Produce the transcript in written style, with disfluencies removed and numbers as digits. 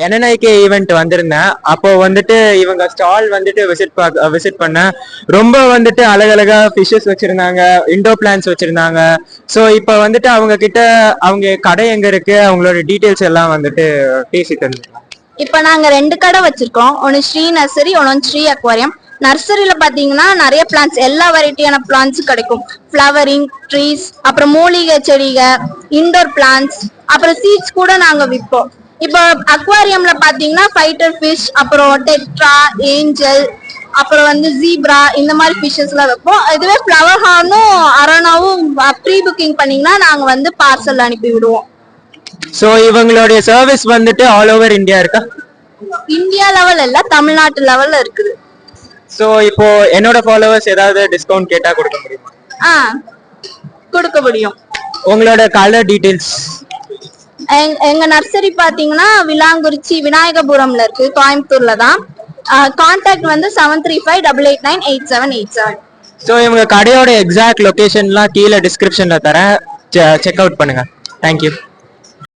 NNIK event வந்திருந்தேன். அப்போ வந்துட்டு இவங்க ஸ்டால் வந்துட்டு விசிட் பண்ணேன். ரொம்ப வந்துட்டு அழகழகா ஃபிஷஸ் வச்சிருந்தாங்க, இண்டோ பிளான்ஸ் வச்சிருந்தாங்க. ஸோ இப்போ வந்துட்டு அவங்க கிட்ட அவங்க கடை எங்க இருக்கு, அவங்களோட டீட்டெயில்ஸ் எல்லாம் வந்துட்டு பேசிட்டு இருந்தேன். இப்போ நாங்க 2 கடை வச்சிருக்கோம். ஒன்னு ஸ்ரீ நர்சரி, ஒன்னு ஸ்ரீ அக்வாரியம். நர்சரியில பாத்தீங்கன்னா நிறைய பிளான்ட்ஸ், எல்லா வெரைட்டியான பிளான்ட்ஸ் கிடைக்கும். ஃப்ளவரிங் ட்ரீஸ், அப்புறம் மூலிகை செடிகள், இண்டோர் பிளான்ட்ஸ், அப்புறம் சீட்ஸ் கூட நாங்க விற்போம். இப்போ அக்வாரியம்ல பாத்தீங்கன்னா ஃபைட்டர் ஃபிஷ், அப்புறம் டெட்ரா, ஏஞ்சல், அப்புறம் வந்து ஜீப்ரா, இந்த மாதிரி ஃபிஷஸ் எல்லாம் வைப்போம். இதுவே ஃப்ளவர் ஹார்னும் அரோனாவும் ப்ரீ புக்கிங் பண்ணீங்கன்னா நாங்க வந்து பார்சல் அனுப்பி விடுவோம். ஸோ இவங்களுடைய சர்வீஸ் வந்துட்டு ஆல் ஓவர் இந்தியா இருக்கா? இந்தியா லெவல் இல்ல, தமிழ்நாட்டு லெவல்ல இருக்குது. ஸோ இப்போ என்னோட ஃபாலோவர்ஸ் ஏதாவது டிஸ்கவுண்ட் கேட்டா கொடுக்க முடியுமா? கொடுக்க முடியும். உங்களோட கலர் டீடைல்ஸ்? எங்க நர்சரி பாத்தீங்கன்னா விலாங்குறிச்சி விநாயகபுரம்ல இருக்கு, கோயம்புத்தூர்ல தான். கான்டாக்ட் வந்து 7358898787. ஸோ இவங்க கடையோட எக்ஸாக்ட் லொகேஷன்லாம் கீழே டிஸ்கிரிப்ஷன்ல தரேன், செக் அவுட் பண்ணுங்க. தேங்க்யூ.